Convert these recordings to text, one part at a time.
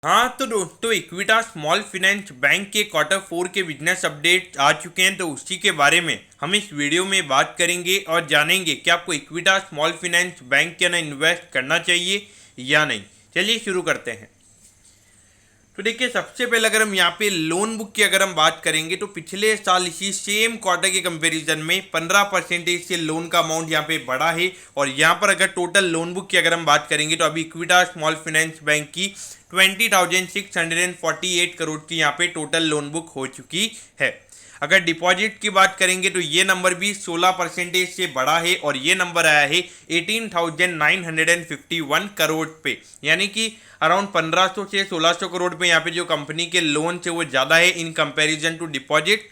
हाँ तो दोस्तों, इक्विटा स्मॉल फाइनेंस बैंक के क्वार्टर 4 के बिजनेस अपडेट आ चुके हैं। तो उसी के बारे में हम इस वीडियो में बात करेंगे और जानेंगे कि आपको इक्विटा स्मॉल फाइनेंस बैंक के अंदर इन्वेस्ट करना चाहिए या नहीं। चलिए शुरू करते हैं। तो देखिए, सबसे पहले अगर हम यहाँ पे लोन बुक की अगर हम बात करेंगे तो पिछले साल इसी सेम क्वार्टर के कंपैरिजन में 15% से लोन का अमाउंट यहाँ पे बढ़ा है। और यहाँ पर अगर टोटल लोन बुक की अगर हम बात करेंगे तो अभी इक्विटा स्मॉल फाइनेंस बैंक की 20,648 करोड़ की यहाँ पे टोटल लोन बुक हो चुकी है। अगर डिपॉजिट की बात करेंगे तो ये नंबर भी 16% से बढ़ा है और ये नंबर आया है 18,951 करोड़ पे, यानी कि अराउंड 1500 से 1600 करोड़ पे यहाँ पे जो कंपनी के लोन से वो ज़्यादा है इन कंपैरिजन टू डिपॉजिट।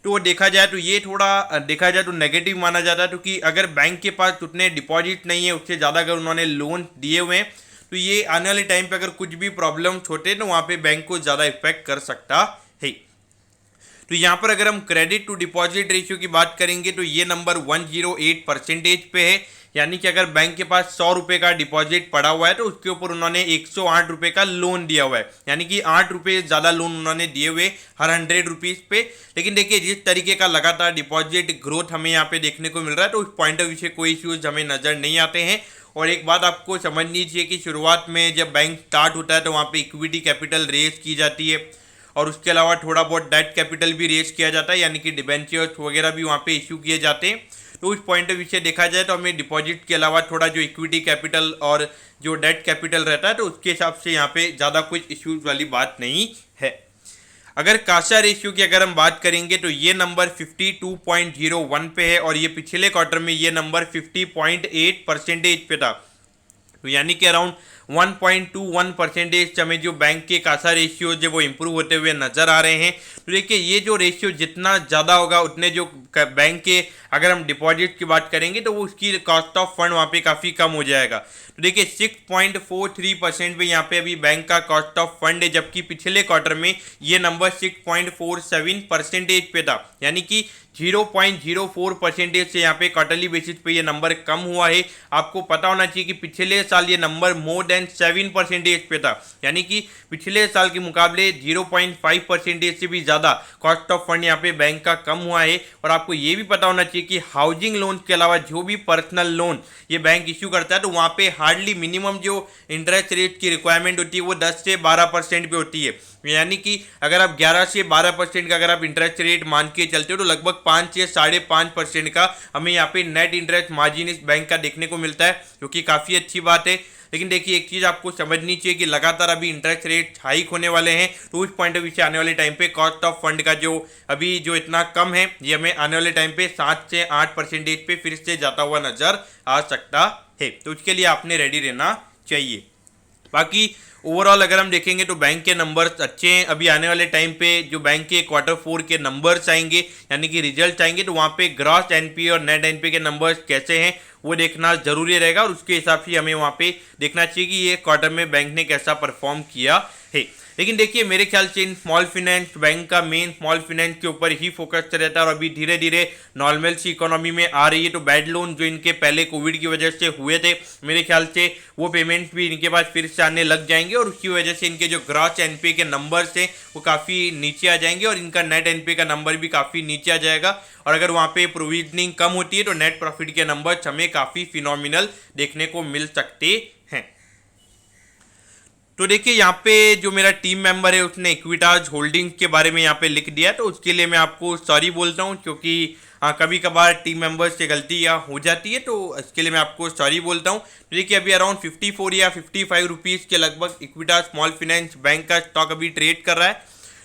तो वो देखा जाए तो ये थोड़ा देखा जाए तो नेगेटिव माना जाता है, क्योंकि अगर बैंक के पास उतने डिपॉजिट नहीं है, उससे ज़्यादा अगर उन्होंने लोन दिए हुए हैं तो ये आने वाले टाइम पे अगर कुछ भी प्रॉब्लम होते तो वहाँ पे बैंक को ज़्यादा इफेक्ट कर सकता है। तो यहाँ पर अगर हम क्रेडिट टू डिपॉजिट रेशियो की बात करेंगे तो ये नंबर 108% पे है, यानी कि अगर बैंक के पास 100 रुपये का डिपॉजिट पड़ा हुआ है तो उसके ऊपर उन्होंने 108 रुपये का लोन दिया हुआ है, यानी कि 8 रुपये ज़्यादा लोन उन्होंने दिए हुए हर 100 रुपीज़ पे। लेकिन देखिए, जिस तरीके का लगातार डिपॉजिट ग्रोथ हमें यहाँ पे देखने को मिल रहा है तो उस पॉइंट ऑफ व्यू से कोई इश्यूज हमें नज़र नहीं आते हैं। और एक बात आपको समझनी चाहिए कि शुरुआत में जब बैंक स्टार्ट होता है तो वहाँ पे इक्विटी कैपिटल रेज की जाती है और उसके अलावा थोड़ा बहुत डेट कैपिटल भी रेज किया जाता है, यानी कि डिबेंचर्स वगैरह भी वहाँ पे इशू किए जाते हैं। तो उस पॉइंट ऑफ व्यू से देखा जाए तो हमें डिपॉजिट के अलावा थोड़ा जो इक्विटी कैपिटल और जो डेट कैपिटल रहता है तो उसके हिसाब से यहाँ पे ज़्यादा कुछ इश्यूज वाली बात नहीं है। अगर कासा रेशियो की अगर हम बात करेंगे तो ये नंबर 52.01 पे है और ये पिछले क्वार्टर में ये नंबर 50.8% पे था। तो यानी कि अराउंड 1.21% हमें जो बैंक के कासा रेशियो जो वो इम्प्रूव होते हुए नजर आ रहे हैं। तो देखिए, ये जो रेशियो जितना ज़्यादा होगा उतने जो बैंक के अगर हम डिपॉजिट की बात करेंगे तो वो उसकी कॉस्ट ऑफ फंड वहाँ पे काफ़ी कम हो जाएगा। तो देखिए, 6.43% पे यहाँ पे अभी बैंक का कॉस्ट ऑफ फंड है, जबकि पिछले क्वार्टर में ये नंबर 6.47% पे था, यानी कि 0.04% से यहाँ पे क्वार्टरली बेसिस पे ये नंबर कम हुआ है। आपको पता होना चाहिए कि पिछले साल ये नंबर मोर देन 7% पे था, यानी कि पिछले साल के मुकाबले 0.5% से भी ज़्यादा कॉस्ट ऑफ फंड यहाँ पे बैंक का कम हुआ है। और आपको ये भी पता होना चाहिए कि हाउसिंग लोन के अलावा जो भी पर्सनल लोन ये बैंक इश्यू करता है तो वहाँ पे हार्डली मिनिमम जो इंटरेस्ट रेट की रिक्वायरमेंट होती है वो 10 से 12% पे होती है, यानी कि अगर आप 11 से 12% का अगर आप इंटरेस्ट रेट मान के चलते हो तो लगभग 5 से 5.5% का हमें यहाँ पे नेट इंटरेस्ट मार्जिन इस बैंक का देखने को मिलता है, जो कि काफ़ी अच्छी बात है। लेकिन देखिए, एक चीज़ आपको समझनी चाहिए कि लगातार अभी इंटरेस्ट रेट हाइक होने वाले हैं, तो उस पॉइंट ऑफ व्यू से आने वाले टाइम पे कॉस्ट ऑफ फंड का जो अभी जो इतना कम है ये हमें आने वाले टाइम पे 7 से 8% पे फिर से जाता हुआ नजर आ सकता है। तो उसके लिए आपने रेडी रहना चाहिए। बाकी ओवरऑल अगर हम देखेंगे तो बैंक के नंबर्स अच्छे हैं। अभी आने वाले टाइम पे जो बैंक के क्वार्टर 4 के नंबर्स आएंगे, यानी कि रिजल्ट आएंगे, तो वहाँ पे ग्रॉस एनपीए और नेट एनपीए के नंबर्स कैसे हैं वो देखना जरूरी रहेगा और उसके हिसाब से हमें वहाँ पे देखना चाहिए कि ये क्वार्टर में बैंक ने कैसा परफॉर्म किया है। लेकिन देखिए, मेरे ख्याल से इन स्मॉल फाइनेंस बैंक का मेन स्मॉल फाइनेंस के ऊपर ही फोकस रहता है और अभी धीरे धीरे नॉर्मल सी इकोनॉमी में आ रही है। तो बैड लोन जो इनके पहले कोविड की वजह से हुए थे, मेरे ख्याल से वो पेमेंट्स भी इनके पास फिर से आने लग जाएंगे और उसकी वजह से इनके जो ग्रॉस एनपीए के नंबर्स हैं वो काफ़ी नीचे आ जाएंगे और इनका नेट एनपीए का नंबर भी काफ़ी नीचे आ जाएगा। और अगर वहाँ पे प्रोविजनिंग कम होती है तो नेट प्रॉफिट के नंबर्स हमें काफ़ी फिनोमिनल देखने को मिल सकते हैं। तो देखिए, यहाँ पे जो मेरा टीम मेंबर है उसने इक्विटास होल्डिंग्स के बारे में यहाँ पे लिख दिया, तो उसके लिए मैं आपको सॉरी बोलता हूँ, क्योंकि कभी कभार टीम मेंबर्स से गलती या हो जाती है, तो इसके लिए मैं आपको सॉरी बोलता हूँ। तो देखिए, अभी अराउंड 54 या 55 रुपीज़ के लगभग इक्विटास स्मॉल फाइनेंस बैंक का स्टॉक अभी ट्रेड कर रहा है।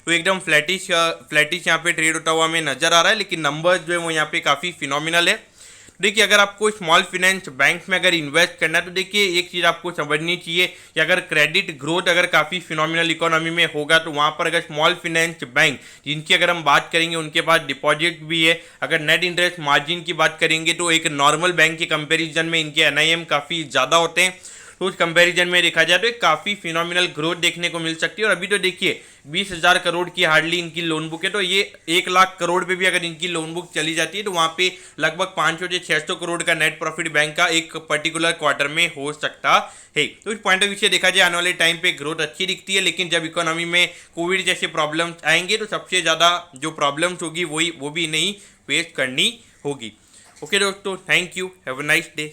तो एकदम फ्लैटिश यहाँ पे ट्रेड होता हुआ हमें नजर आ रहा है, लेकिन नंबर्स जो है वो यहाँ पे काफ़ी फिनोमिनल है। देखिए, अगर आपको स्मॉल फाइनेंस बैंक में अगर इन्वेस्ट करना है तो देखिए, एक चीज़ आपको समझनी चाहिए कि अगर क्रेडिट ग्रोथ अगर काफ़ी फिनोमिनल इकोनॉमी में होगा तो वहाँ पर अगर स्मॉल फाइनेंस बैंक जिनकी अगर हम बात करेंगे उनके पास डिपॉजिट भी है, अगर नेट इंटरेस्ट मार्जिन की बात करेंगे तो एक नॉर्मल बैंक के कंपेरिजन में इनके एनआईएम काफ़ी ज़्यादा होते हैं। तो उस कंपैरिजन में देखा जाए तो एक काफ़ी फिनोमिनल ग्रोथ देखने को मिल सकती है। और अभी तो देखिए 20,000 करोड़ की हार्डली इनकी लोन बुक है, तो ये 1 लाख करोड़ पे भी अगर इनकी लोन बुक चली जाती है तो वहाँ पे लगभग 500 से 600 करोड़ का नेट प्रॉफिट बैंक का एक पर्टिकुलर क्वार्टर में हो सकता है। तो इस पॉइंट ऑफ व्यू से देखा जाए आने वाले टाइम पे ग्रोथ अच्छी दिखती है, लेकिन जब इकोनॉमी में कोविड जैसे प्रॉब्लम्स आएंगे तो सबसे ज़्यादा जो प्रॉब्लम्स होगी वो भी नहीं फेस करनी होगी। ओके दोस्तों, thank you, have a nice day.